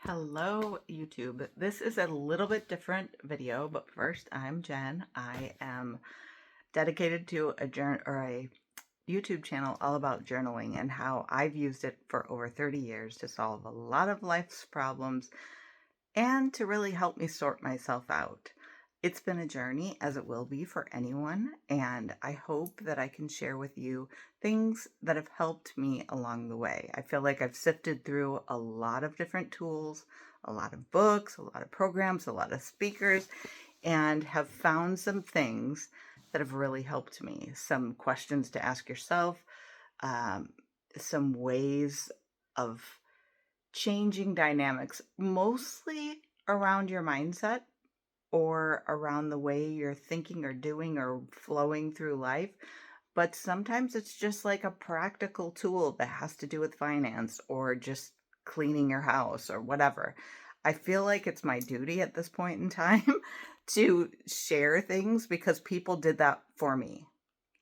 Hello, YouTube. This is a little bit different video, but first, I'm Jen. I am dedicated to a YouTube channel all about journaling and how I've used it for over 30 years to solve a lot of life's problems and to really help me sort myself out. It's been a journey, as it will be for anyone, and I hope that I can share with you things that have helped me along the way. I feel like I've sifted through a lot of different tools, a lot of books, a lot of programs, a lot of speakers, and have found some things that have really helped me. Some questions to ask yourself, um, some ways of changing dynamics, mostly around your mindset or around the way you're thinking or doing or flowing through life. But sometimes it's just like a practical tool that has to do with finance or just cleaning your house or whatever. I feel like it's my duty at this point in time to share things because people did that for me.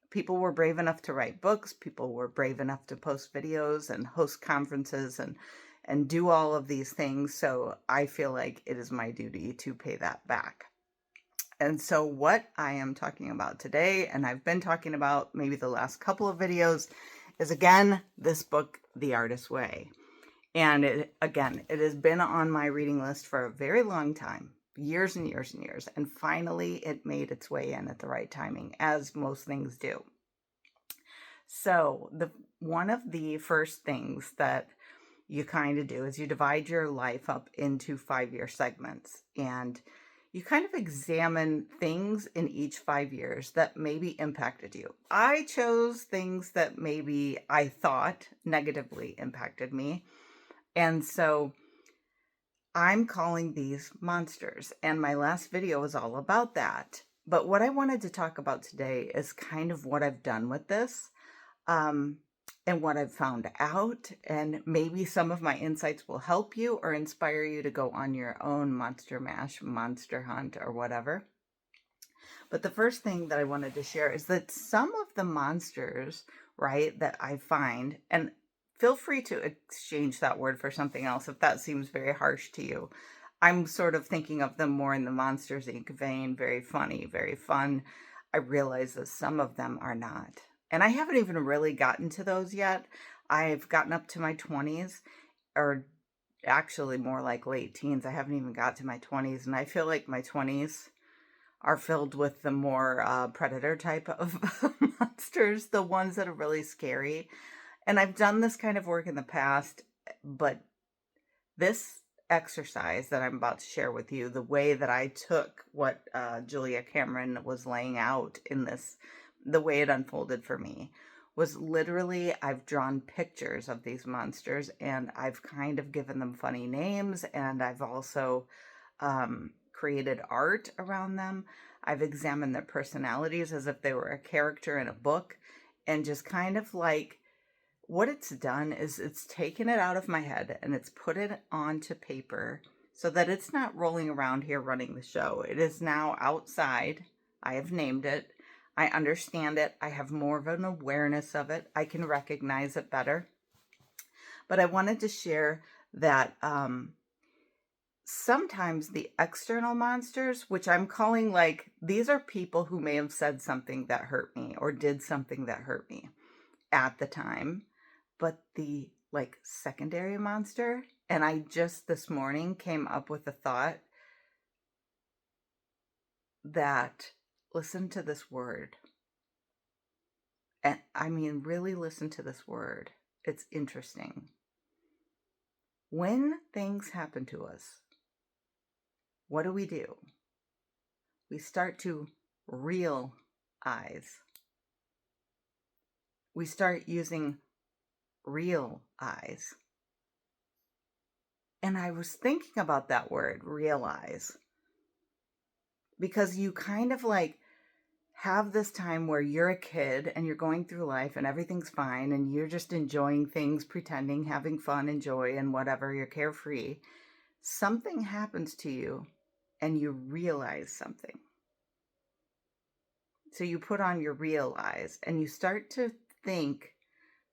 People were brave enough to write books, people were brave enough to post videos and host conferences and do all of these things. So I feel like it is my duty to pay that back. And so what I am talking about today, and I've been talking about maybe the last couple of videos, is again, this book, The Artist's Way. And it has been on my reading list for a very long time, years and years and years. And finally, it made its way in at the right timing, as most things do. So one of the first things that you kind of do is you divide your life up into 5-year segments, and you kind of examine things in each 5 years that maybe impacted you. I chose things that maybe I thought negatively impacted me. And so I'm calling these monsters. And my last video was all about that. But what I wanted to talk about today is kind of what I've done with this. And what I've found out, and maybe some of my insights will help you or inspire you to go on your own monster mash, monster hunt, or whatever. But the first thing that I wanted to share is that some of the monsters, right, that I find, and feel free to exchange that word for something else if that seems very harsh to you. I'm sort of thinking of them more in the Monsters, Inc. vein, very funny, very fun. I realize that some of them are not. And I haven't even really gotten to those yet. I've gotten up to my 20s, or actually more like late teens. I haven't even got to my 20s. And I feel like my 20s are filled with the more predator type of monsters, the ones that are really scary. And I've done this kind of work in the past, but this exercise that I'm about to share with you, the way that I took what Julia Cameron was laying out in this, the way it unfolded for me, was literally I've drawn pictures of these monsters and I've kind of given them funny names, and I've also created art around them. I've examined their personalities as if they were a character in a book, and just kind of like, what it's done is it's taken it out of my head and it's put it onto paper so that it's not rolling around here running the show. It is now outside. I have named it. I understand it. I have more of an awareness of it. I can recognize it better. But I wanted to share that sometimes the external monsters, which I'm calling like, these are people who may have said something that hurt me or did something that hurt me at the time. But the like secondary monster, and I just this morning came up with the thought that, listen to this word. And I mean, really listen to this word. It's interesting. When things happen to us, what do? We start to realize. We start using real eyes. And I was thinking about that word, realize, because you kind of like have this time where you're a kid and you're going through life and everything's fine and you're just enjoying things, pretending, having fun and joy and whatever, you're carefree. Something happens to you and you realize something. So you put on your real eyes and you start to think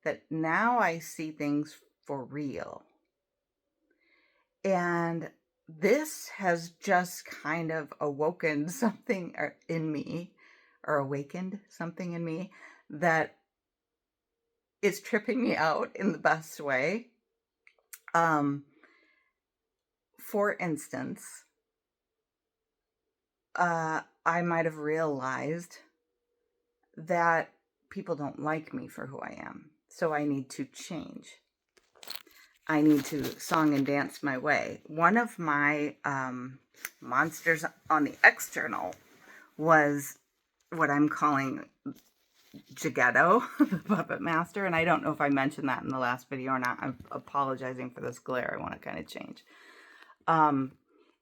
that now I see things for real. And And this has just kind of awoken something in me, or awakened something in me that is tripping me out in the best way. For instance, I might have realized that people don't like me for who I am. So I need to change. I need to song and dance my way. One of my monsters on the external was what I'm calling Jagetto, the puppet master. And I don't know if I mentioned that in the last video or not. I'm apologizing for this glare. I want to kind of change.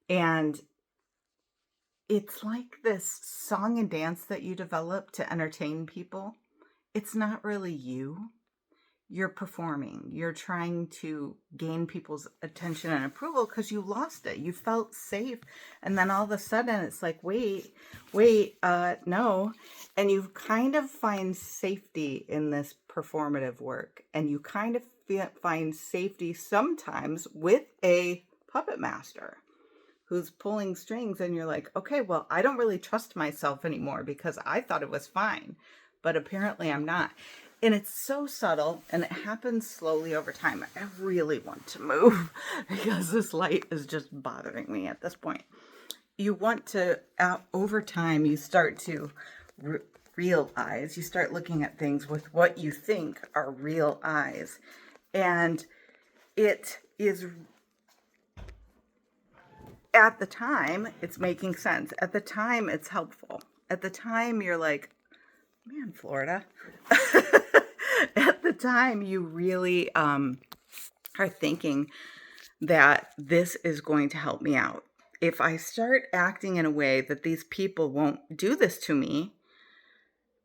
And it's like this song and dance that you develop to entertain people. It's not really you. You're performing. You're trying to gain people's attention and approval because you lost it. You felt safe. And then all of a sudden it's like, wait, no. And you kind of find safety in this performative work. And you kind of find safety sometimes with a puppet master who's pulling strings. And you're like, okay, well, I don't really trust myself anymore because I thought it was fine. But apparently I'm not. And it's so subtle, and it happens slowly over time. I really want to move because this light is just bothering me at this point. You want to, over time, you start to realize, you start looking at things with what you think are real eyes. And it is, at the time, it's making sense. At the time, it's helpful. At the time, you're like, man, Florida. At the time, you really are thinking that this is going to help me out. If I start acting in a way that these people won't do this to me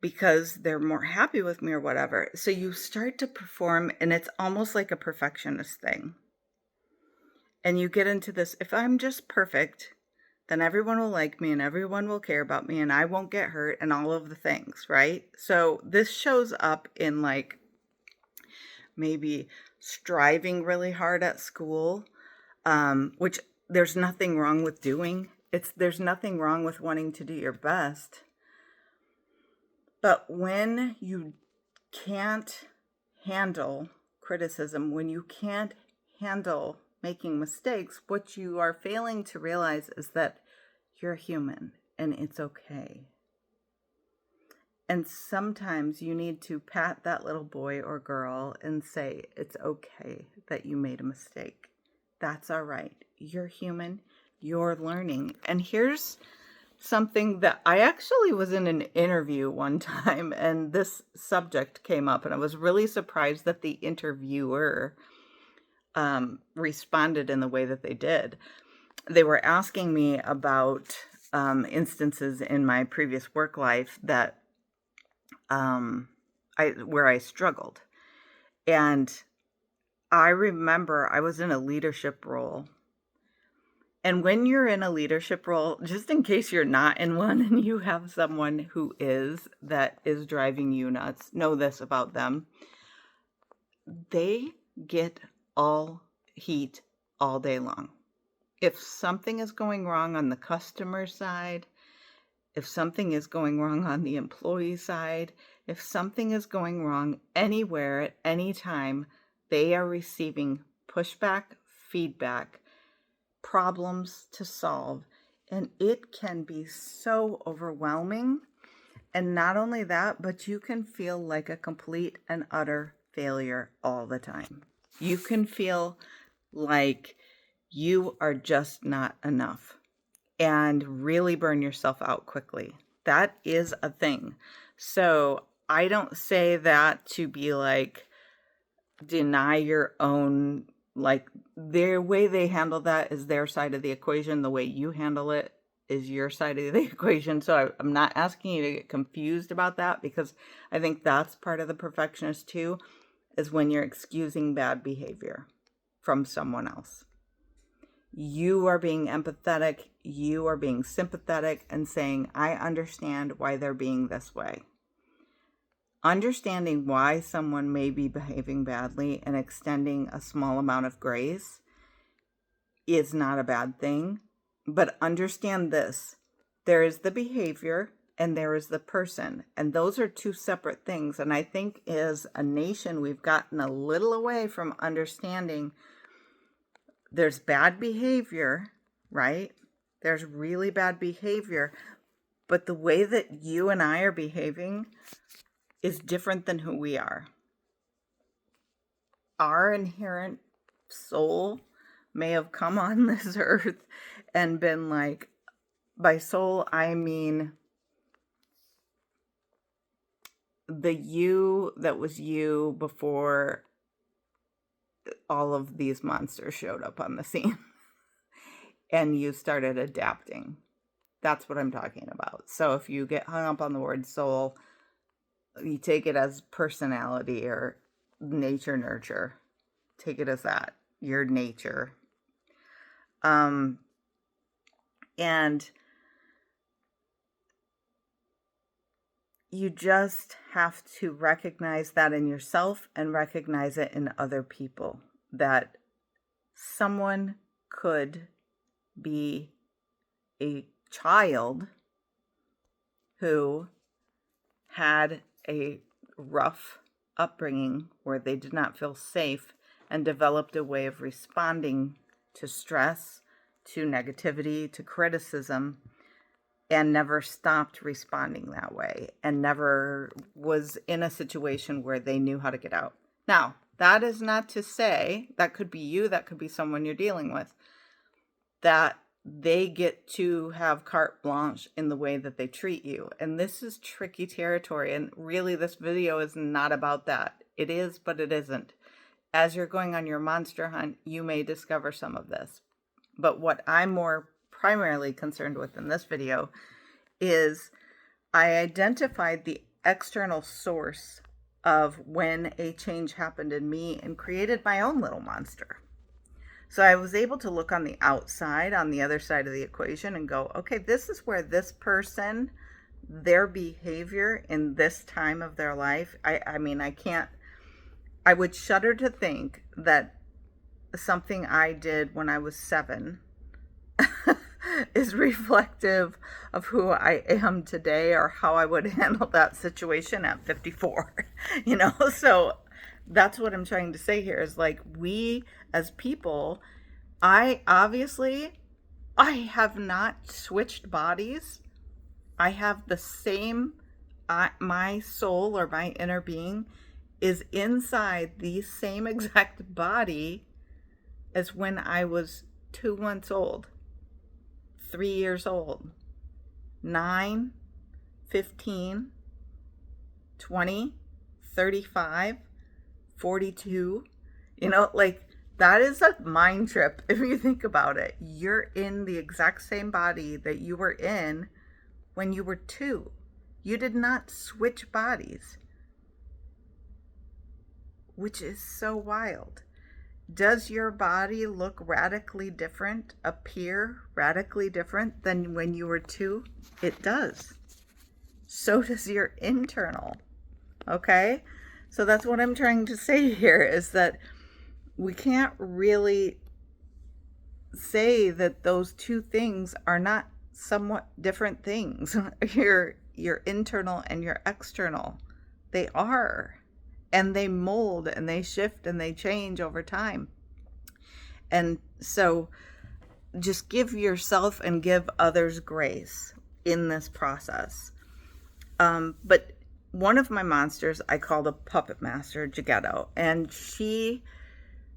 because they're more happy with me or whatever. So you start to perform, and it's almost like a perfectionist thing. And you get into this, if I'm just perfect, then everyone will like me and everyone will care about me and I won't get hurt and all of the things, right? So this shows up in like maybe striving really hard at school, which there's nothing wrong with doing. There's nothing wrong with wanting to do your best. But when you can't handle criticism, when you can't handle making mistakes, what you are failing to realize is that you're human and it's okay. And sometimes you need to pat that little boy or girl and say, it's okay that you made a mistake. That's all right. You're human. You're learning. And here's something that I actually was in an interview one time and this subject came up and I was really surprised that the interviewer responded in the way that they did. They were asking me about instances in my previous work life that where I struggled. And I remember I was in a leadership role. And when you're in a leadership role, just in case you're not in one and you have someone who is, that is driving you nuts, know this about them. They get all heat all day long. If something is going wrong on the customer side, if something is going wrong on the employee side, if something is going wrong anywhere at any time, they are receiving pushback, feedback, problems to solve, and it can be so overwhelming. And not only that, but you can feel like a complete and utter failure all the time. You can feel like you are just not enough and really burn yourself out quickly. That is a thing. So I don't say that to be like, deny your own, like their way they handle that is their side of the equation. The way you handle it is your side of the equation. So I'm not asking you to get confused about that, because I think that's part of the perfectionist too, is when you're excusing bad behavior from someone else. You are being empathetic, you are being sympathetic and saying, I understand why they're being this way. Understanding why someone may be behaving badly and extending a small amount of grace is not a bad thing. But understand this. There is the behavior and there is the person. And those are two separate things. And I think as a nation, we've gotten a little away from understanding there's bad behavior, right? There's really bad behavior. But the way that you and I are behaving is different than who we are. Our inherent soul may have come on this earth and been like, by soul, I mean the you that was you before all of these monsters showed up on the scene and you started adapting. That's what I'm talking about. So if you get hung up on the word soul, you take it as personality or nature, nurture. Take it as that, your nature. And you just have to recognize that in yourself and recognize it in other people, that someone could be a child who had a rough upbringing where they did not feel safe and developed a way of responding to stress, to negativity, to criticism, and never stopped responding that way and never was in a situation where they knew how to get out. Now, that is not to say, that could be you, that could be someone you're dealing with, that they get to have carte blanche in the way that they treat you. And this is tricky territory. And really, this video is not about that. It is, but it isn't. As you're going on your monster hunt, you may discover some of this. But what I'm more primarily concerned with in this video is I identified the external source of when a change happened in me and created my own little monster. So I was able to look on the outside, on the other side of the equation, and go, okay, this is where this person, their behavior in this time of their life, I would shudder to think that something I did when I was 7 is reflective of who I am today or how I would handle that situation at 54, So that's what I'm trying to say here is like, we as people, I have not switched bodies. I have the same, my soul or my inner being is inside the same exact body as when I was 2 months old, 3 years old, 9, 15, 20, 35, 42, that is a mind trip. If you think about it, you're in the exact same body that you were in when you were 2. You did not switch bodies, which is so wild. Does your body look radically different, appear radically different than when you were 2? It does. So does your internal. Okay? So that's what I'm trying to say here is that we can't really say that those two things are not somewhat different things. Your internal and your external. They are. And they mold and they shift and they change over time. And so just give yourself and give others grace in this process. But one of my monsters I called a puppet master, Jagetto, and she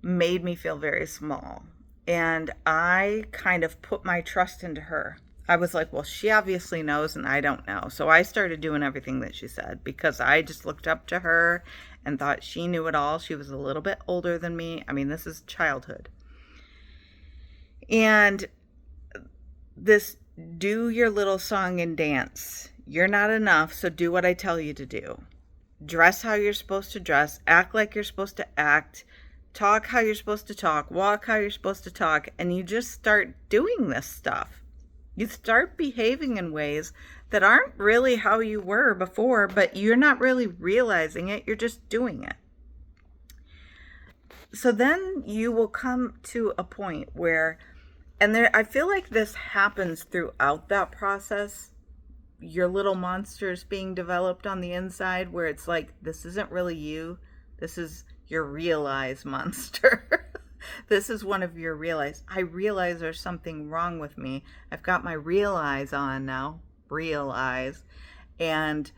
made me feel very small. And I kind of put my trust into her. I was like, well, she obviously knows and I don't know. So I started doing everything that she said because I just looked up to her and thought she knew it all. She was a little bit older than me. I mean, this is childhood. And this do your little song and dance. You're not enough, so do what I tell you to do. Dress how you're supposed to dress. Act like you're supposed to act. Talk how you're supposed to talk. Walk how you're supposed to talk. And you just start doing this stuff. You start behaving in ways that aren't really how you were before, but you're not really realizing it. You're just doing it. So then you will come to a point where And I feel like this happens throughout that process. Your little monsters being developed on the inside, where it's like, this isn't really you. This is your realize monster. This is one of your realize. I realize there's something wrong with me. I've got my realize on now. Realize. And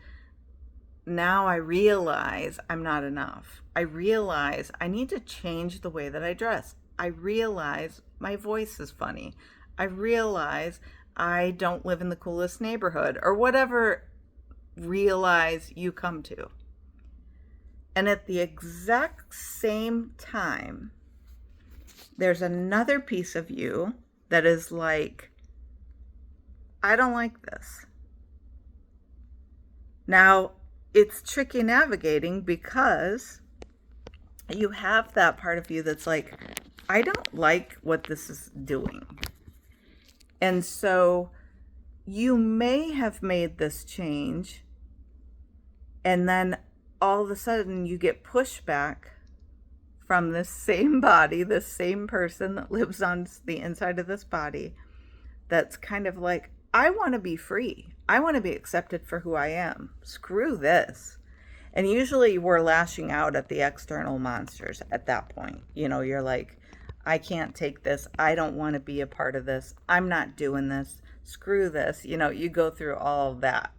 now I realize I'm not enough. I realize I need to change the way that I dress. I realize my voice is funny. I realize I don't live in the coolest neighborhood, or whatever realize you come to. And at the exact same time, there's another piece of you that is like, I don't like this. Now, it's tricky navigating because you have that part of you that's like, I don't like what this is doing. And so you may have made this change, and then all of a sudden you get pushback from this same body, this same person that lives on the inside of this body, that's kind of like, I want to be free. I want to be accepted for who I am. Screw this. And usually we're lashing out at the external monsters at that point. You know, you're like, I can't take this. I don't want to be a part of this. I'm not doing this. Screw this. You know, you go through all of that.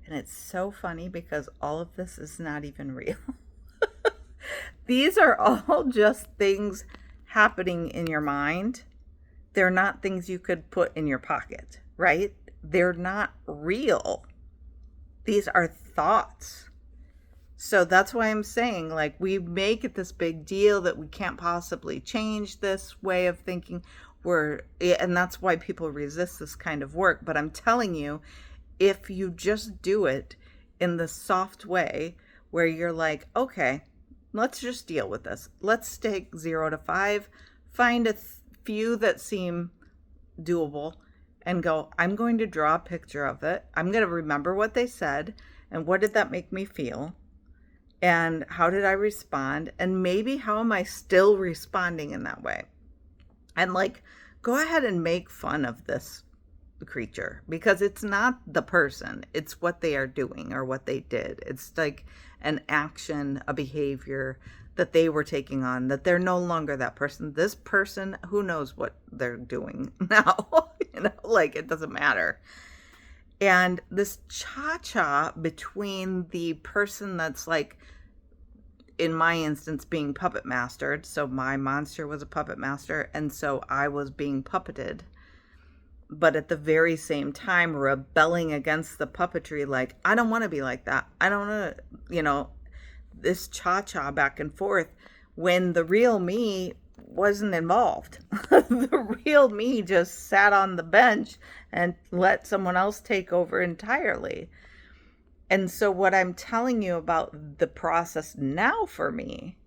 And it's so funny because all of this is not even real. These are all just things happening in your mind. They're not things you could put in your pocket, right? They're not real. These are thoughts. So that's why I'm saying, like, we make it this big deal that we can't possibly change this way of thinking. And that's why people resist this kind of work. But I'm telling you, if you just do it in the soft way where you're like, okay, let's just deal with this. Let's take 0 to 5, find a few that seem doable, and go, I'm going to draw a picture of it. I'm going to remember what they said and what did that make me feel and how did I respond, and maybe how am I still responding in that way. And like, go ahead and make fun of this creature, because it's not the person, it's what they are doing or what they did. It's like an action, a behavior that they were taking on, that they're no longer that person. This person, who knows what they're doing now, you know, like, it doesn't matter. And this cha-cha between the person that's like, in my instance, being puppet mastered. So my monster was a puppet master, and so I was being puppeted. But at the very same time, rebelling against the puppetry, like, I don't want to be like that. I don't want to, you know, this cha-cha back and forth when the real me wasn't involved. The real me just sat on the bench and let someone else take over entirely. And so what I'm telling you about the process now for me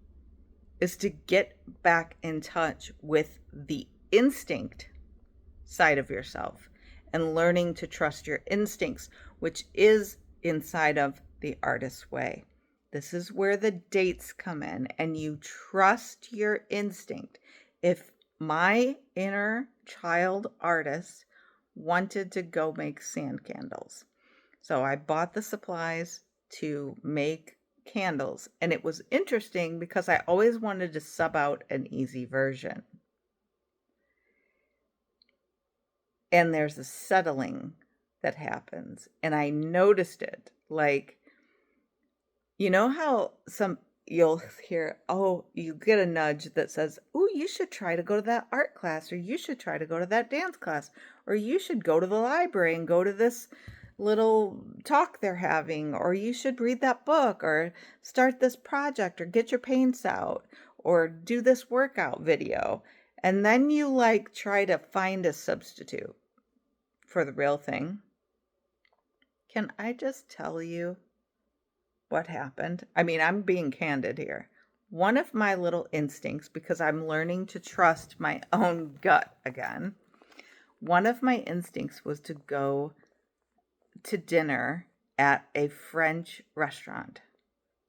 is to get back in touch with the instinct side of yourself and learning to trust your instincts, which is inside of the artist's way. This is where the dates come in, and you trust your instinct. If my inner child artist wanted to go make sand candles, so I bought the supplies to make candles, and it was interesting because I always wanted to sub out an easy version. And there's a settling that happens, and I noticed it. Like, you know how you'll hear, oh, you get a nudge that says, oh, you should try to go to that art class, or you should try to go to that dance class, or you should go to the library and go to this little talk they're having, or you should read that book, or start this project, or get your paints out, or do this workout video. And then you like try to find a substitute for the real thing. Can I just tell you what happened? I mean, I'm being candid here. One of my little instincts, because I'm learning to trust my own gut again, one of my instincts was to go to dinner at a French restaurant.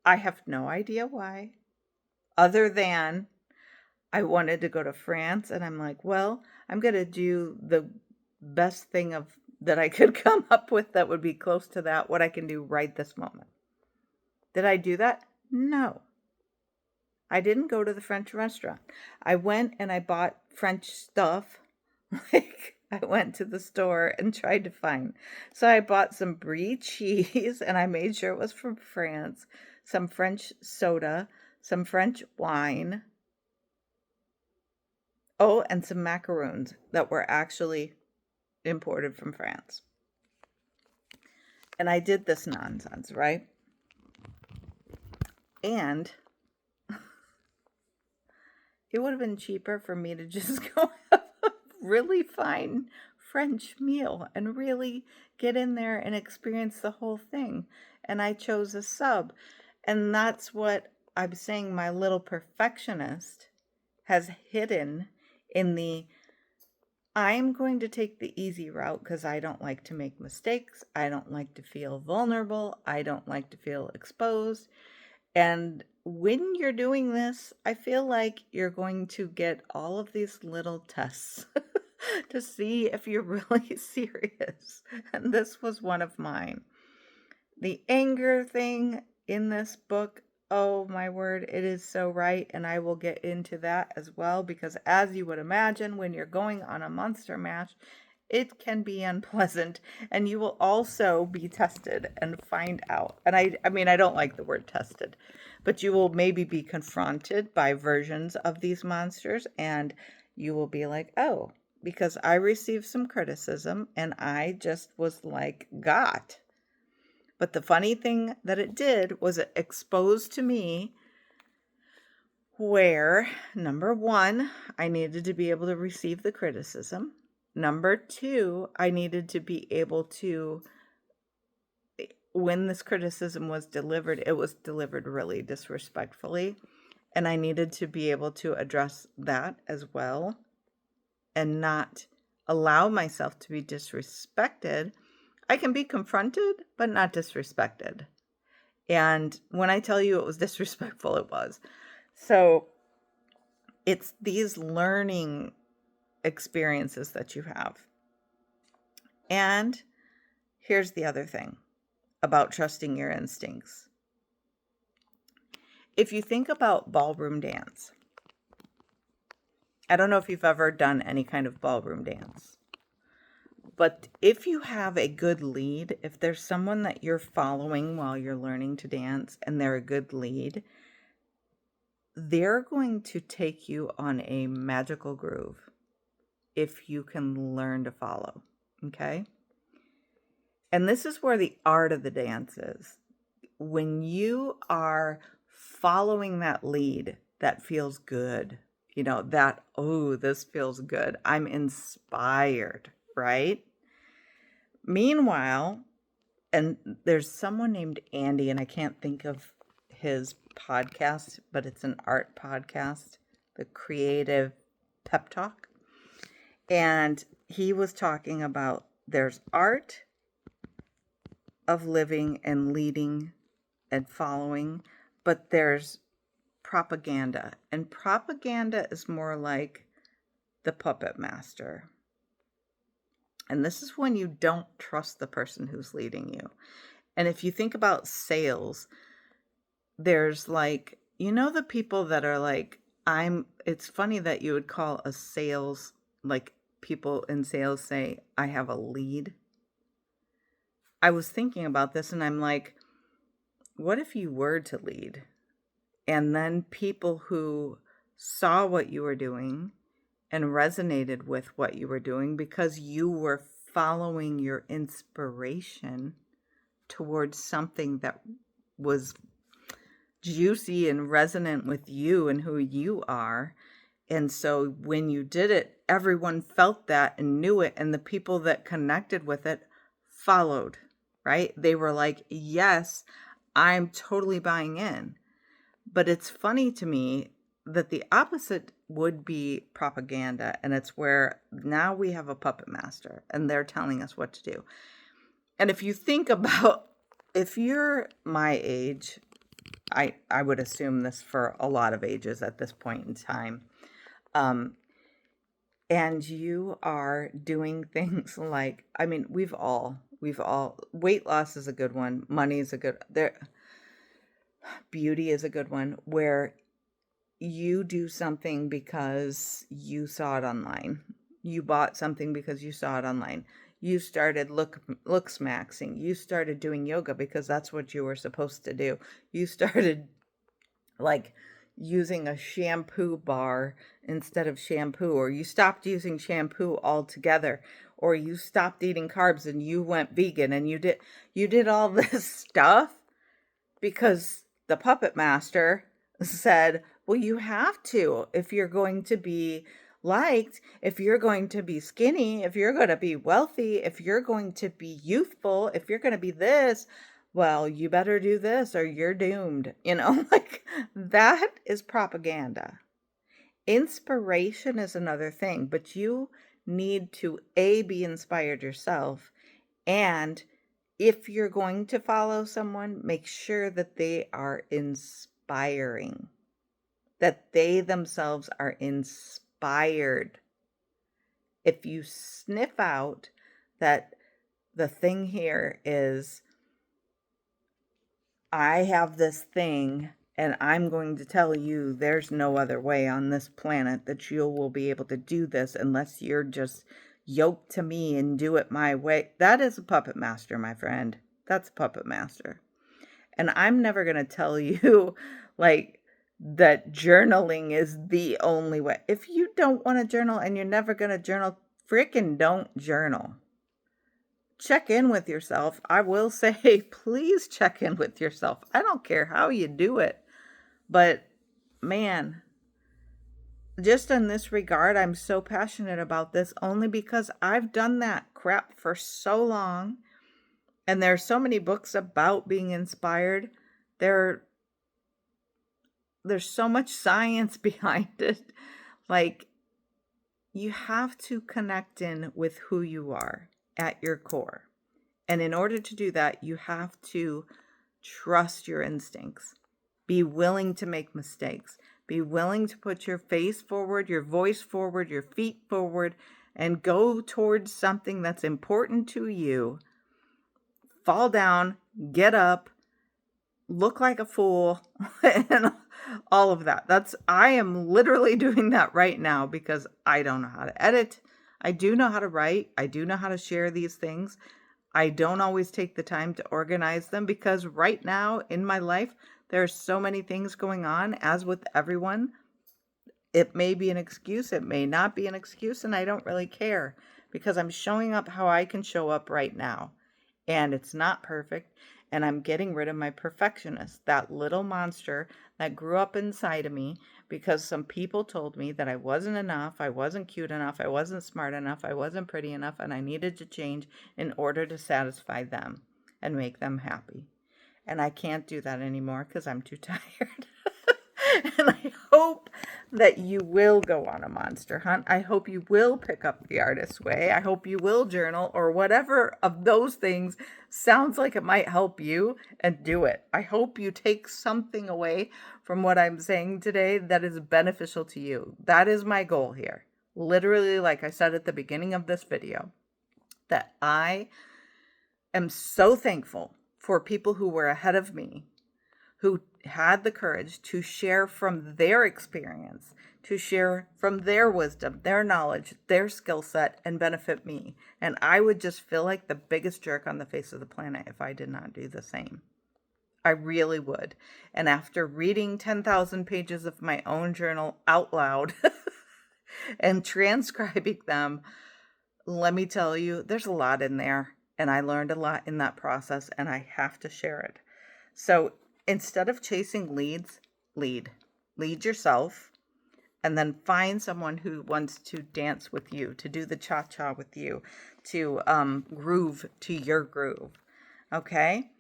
I have no idea why, other than I wanted to go to France, and I'm like, well, I'm going to do the best thing of that I could come up with that would be close to that, what I can do right this moment. Did I do that? No. I didn't go to the French restaurant. I went and I bought French stuff. Like, I went to the store and tried to find. So I bought some brie cheese and I made sure it was from France, some French soda, some French wine. Oh, and some macaroons that were actually imported from France. And I did this nonsense, right? And it would have been cheaper for me to just go have a really fine French meal and really get in there and experience the whole thing. And I chose a sub. And that's what I'm saying my little perfectionist has hidden in the I'm going to take the easy route because I don't like to make mistakes. I don't like to feel vulnerable. I don't like to feel exposed. And when you're doing this, I feel like you're going to get all of these little tests to see if you're really serious. And this was one of mine. The anger thing in this book, oh my word, it is so right. And I will get into that as well, because as you would imagine, when you're going on a monster mash, it can be unpleasant, and you will also be tested and find out. And I mean, I don't like the word tested, but you will maybe be confronted by versions of these monsters, and you will be like, oh, because I received some criticism and I just was like, got. But the funny thing that it did was it exposed to me where, number one, I needed to be able to receive the criticism. Number two, I needed to be able to, when this criticism was delivered, it was delivered really disrespectfully. And I needed to be able to address that as well and not allow myself to be disrespected. I can be confronted, but not disrespected. And when I tell you it was disrespectful, it was. So it's these learning experiences that you have. And here's the other thing about trusting your instincts. If you think about ballroom dance, I don't know if you've ever done any kind of ballroom dance, but if you have a good lead, if there's someone that you're following while you're learning to dance and they're a good lead, they're going to take you on a magical groove if you can learn to follow, okay? And this is where the art of the dance is. When you are following that lead that feels good, you know, that, oh, this feels good. I'm inspired, right? Meanwhile, and there's someone named Andy, and I can't think of his podcast, but it's an art podcast, the Creative Pep Talk. And he was talking about there's art of living and leading and following, but there's propaganda. And propaganda is more like the puppet master. And this is when you don't trust the person who's leading you. And if you think about sales, there's like, you know, the people that are like, it's funny that you would call a sales, like people in sales say, I have a lead. I was thinking about this and I'm like, what if you were to lead? And then people who saw what you were doing and resonated with what you were doing because you were following your inspiration towards something that was juicy and resonant with you and who you are. And so when you did it, everyone felt that and knew it. And the people that connected with it followed, right? They were like, yes, I'm totally buying in. But it's funny to me that the opposite would be propaganda. And it's where now we have a puppet master and they're telling us what to do. And if you think about, if you're my age, I would assume this for a lot of ages at this point in time. And you are doing things like, I mean, we've all, weight loss is a good one. Money is a good, beauty is a good one, where you do something because you saw it online. You bought something because you saw it online. You started looks maxing. You started doing yoga because that's what you were supposed to do. You started like using a shampoo bar instead of shampoo, or you stopped using shampoo altogether, or you stopped eating carbs and you went vegan, and you did all this stuff because the puppet master said, well, you have to, if you're going to be liked, if you're going to be skinny, if you're going to be wealthy, if you're going to be youthful, if you're going to be this, well, you better do this or you're doomed. Like, that is propaganda. Inspiration is another thing, but you need to be inspired yourself. And if you're going to follow someone, make sure that they are inspiring, that they themselves are inspired. If you sniff out that the thing here is, I have this thing and I'm going to tell you there's no other way on this planet that you will be able to do this unless you're just yoked to me and do it my way. That is a puppet master, my friend. That's a puppet master. And I'm never going to tell you like that journaling is the only way. If you don't want to journal and you're never going to journal, freaking don't journal. Check in with yourself. I will say, please check in with yourself. I don't care how you do it. But man, just in this regard, I'm so passionate about this only because I've done that crap for so long. And there's so many books about being inspired. There's so much science behind it. Like, you have to connect in with who you are at your core. And in order to do that, you have to trust your instincts. Be willing to make mistakes. Be willing to put your face forward, your voice forward, your feet forward, and go towards something that's important to you. Fall down, get up, look like a fool, and all of that. I am literally doing that right now because I don't know how to edit. I do know how to write. I do know how to share these things. I don't always take the time to organize them because right now in my life, there are so many things going on, as with everyone. It may be an excuse. It may not be an excuse. And I don't really care because I'm showing up how I can show up right now. And it's not perfect. And I'm getting rid of my perfectionist, that little monster that grew up inside of me because some people told me that I wasn't enough, I wasn't cute enough, I wasn't smart enough, I wasn't pretty enough, and I needed to change in order to satisfy them and make them happy. And I can't do that anymore because I'm too tired. And I hope that you will go on a monster hunt. I hope you will pick up The Artist's Way. I hope you will journal or whatever of those things sounds like it might help you, and do it. I hope you take something away from what I'm saying today that is beneficial to you. That is my goal here. Literally, like I said at the beginning of this video, that I am so thankful for people who were ahead of me, who had the courage to share from their experience, to share from their wisdom, their knowledge, their skill set, and benefit me. And I would just feel like the biggest jerk on the face of the planet if I did not do the same. I really would. And after reading 10,000 pages of my own journal out loud and transcribing them, let me tell you, there's a lot in there. And I learned a lot in that process, and I have to share it. So instead of chasing leads, lead yourself, and then find someone who wants to dance with you, to do the cha-cha with you, to groove to your groove. Okay?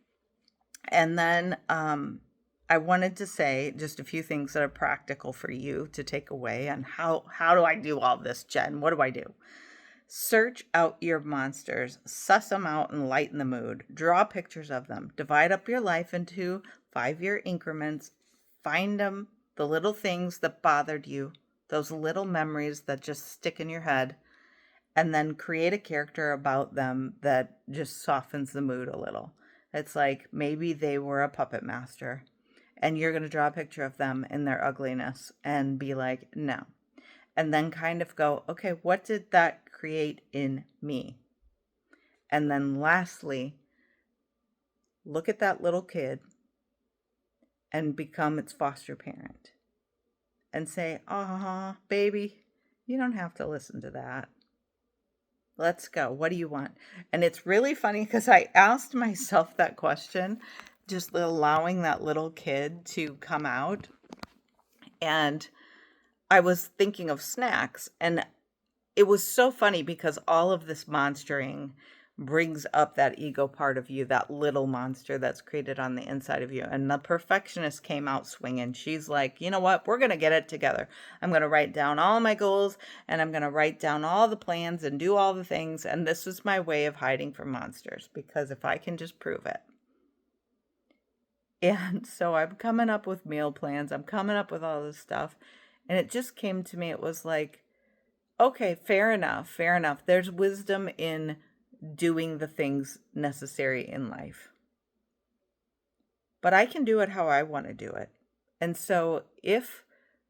And then I wanted to say just a few things that are practical for you to take away. And how do I do all this, Jen? What do I do? Search out your monsters, suss them out and lighten the mood. Draw pictures of them. Divide up your life into 5-year increments. Find them, the little things that bothered you, those little memories that just stick in your head, and then create a character about them that just softens the mood a little. It's like maybe they were a puppet master, and you're going to draw a picture of them in their ugliness and be like, no. And then kind of go, okay, what did that create in me? And then lastly, look at that little kid and become its foster parent and say, "Ah, baby, you don't have to listen to that. Let's go. What do you want?" And it's really funny because I asked myself that question, just allowing that little kid to come out. And I was thinking of snacks, and it was so funny because all of this monstering brings up that ego part of you, that little monster that's created on the inside of you. And the perfectionist came out swinging. She's like, you know what? We're going to get it together. I'm going to write down all my goals, and I'm going to write down all the plans and do all the things. And this is my way of hiding from monsters, because if I can just prove it. And so I'm coming up with meal plans. I'm coming up with all this stuff. And it just came to me. It was like, okay, fair enough. Fair enough. There's wisdom in doing the things necessary in life. But I can do it how I want to do it. And so if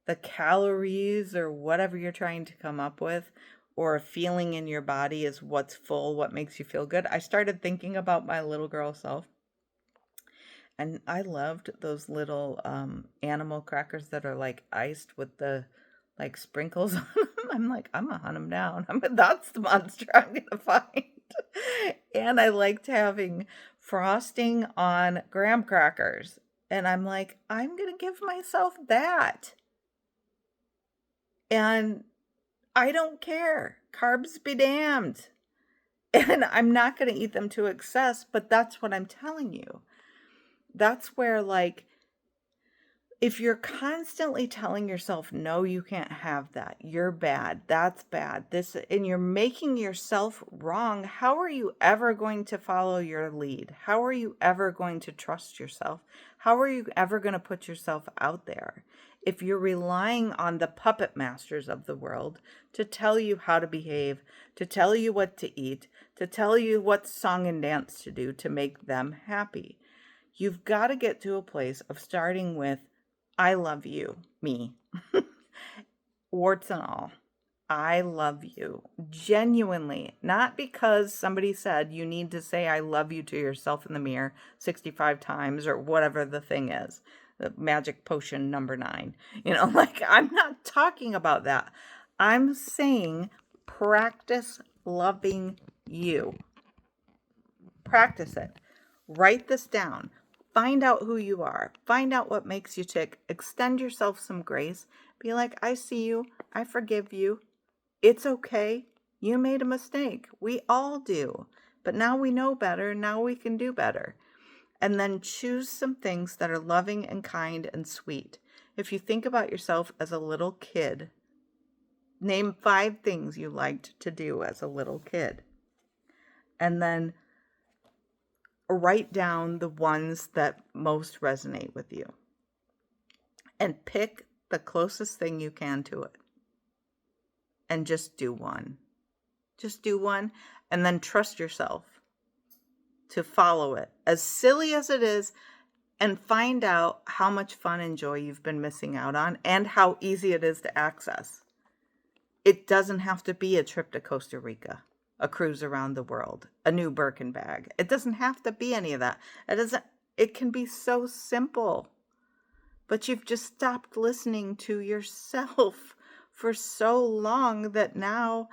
the calories or whatever you're trying to come up with, or a feeling in your body is what's full, what makes you feel good, I started thinking about my little girl self. And I loved those little animal crackers that are like iced with the like sprinkles on them. I'm like, I'm gonna hunt them down. That's the monster I'm gonna find. And I liked having frosting on graham crackers. And I'm like, I'm gonna give myself that. And I don't care. Carbs be damned. And I'm not gonna eat them to excess, but that's what I'm telling you. That's where, like, if you're constantly telling yourself, no, you can't have that, you're bad, that's bad, this, and you're making yourself wrong, how are you ever going to follow your lead? How are you ever going to trust yourself? How are you ever going to put yourself out there if you're relying on the puppet masters of the world to tell you how to behave, to tell you what to eat, to tell you what song and dance to do to make them happy? You've got to get to a place of starting with, I love you, me, warts and all. I love you genuinely, not because somebody said you need to say I love you to yourself in the mirror 65 times or whatever the thing is, the magic potion number 9. Like, I'm not talking about that. I'm saying practice loving you. Practice it. Write this down. Find out who you are. Find out what makes you tick. Extend yourself some grace. Be like, I see you. I forgive you. It's okay. You made a mistake. We all do. But now we know better. Now we can do better. And then choose some things that are loving and kind and sweet. If you think about yourself as a little kid, name 5 things you liked to do as a little kid. And then write down the ones that most resonate with you. And pick the closest thing you can to it. And just do one. Just do one, and then trust yourself to follow it. As silly as it is, and find out how much fun and joy you've been missing out on and how easy it is to access. It doesn't have to be a trip to Costa Rica, a cruise around the world, a new Birkin bag. It doesn't have to be any of that. It can be so simple. But you've just stopped listening to yourself for so long that now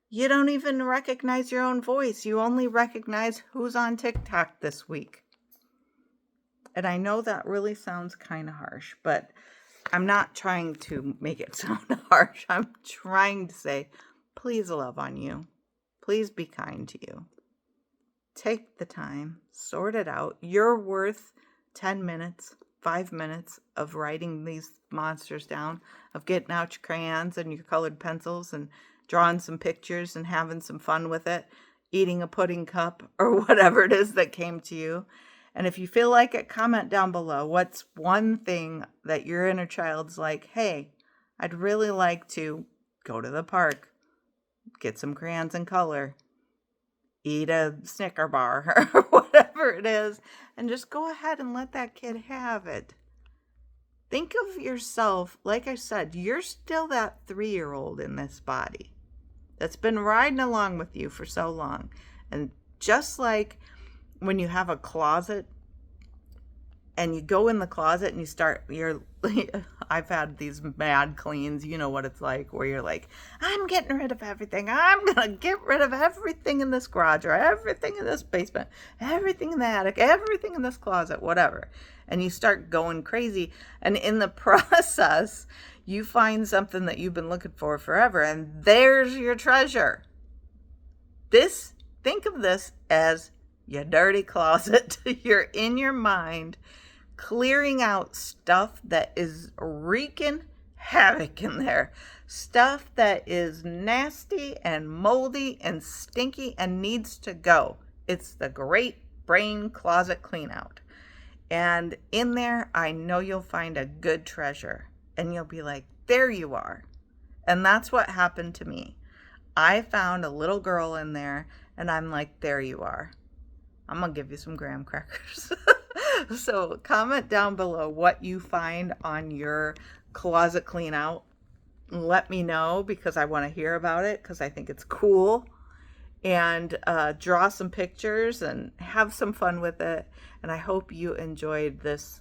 you don't even recognize your own voice. You only recognize who's on TikTok this week. And I know that really sounds kind of harsh, but I'm not trying to make it sound harsh. I'm trying to say, please love on you. Please be kind to you. Take the time, sort it out. You're worth 10 minutes, 5 minutes of writing these monsters down, of getting out your crayons and your colored pencils and drawing some pictures and having some fun with it, eating a pudding cup or whatever it is that came to you. And if you feel like it, comment down below. What's one thing that your inner child's like, hey, I'd really like to go to the park, get some crayons and color, eat a Snicker bar or whatever it is, and just go ahead and let that kid have it. Think of yourself, like I said, you're still that 3-year-old in this body that's been riding along with you for so long. And just like when you have a closet and you go in the closet and I've had these mad cleans, you know what it's like, where you're like, I'm getting rid of everything. I'm going to get rid of everything in this garage or everything in this basement, everything in the attic, everything in this closet, whatever. And you start going crazy. And in the process, you find something that you've been looking for forever. And there's your treasure. Think of this as your dirty closet. You're in your mind clearing out stuff that is wreaking havoc in there. Stuff that is nasty and moldy and stinky and needs to go. It's the great brain closet clean out. And in there, I know you'll find a good treasure. And you'll be like, there you are. And that's what happened to me. I found a little girl in there, and I'm like, there you are. I'm going to give you some graham crackers. So comment down below what you find on your closet clean out. Let me know, because I want to hear about it, because I think it's cool. And draw some pictures and have some fun with it. And I hope you enjoyed this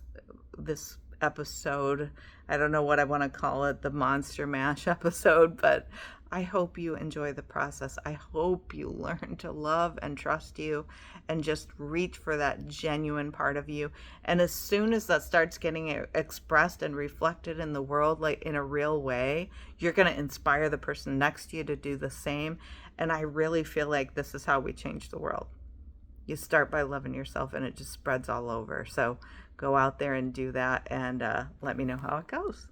episode. I don't know what I want to call it, the Monster Mash episode, but I hope you enjoy the process. I hope you learn to love and trust you and just reach for that genuine part of you. And as soon as that starts getting expressed and reflected in the world, like in a real way, you're going to inspire the person next to you to do the same. And I really feel like this is how we change the world. You start by loving yourself, and it just spreads all over. So go out there and do that, and let me know how it goes.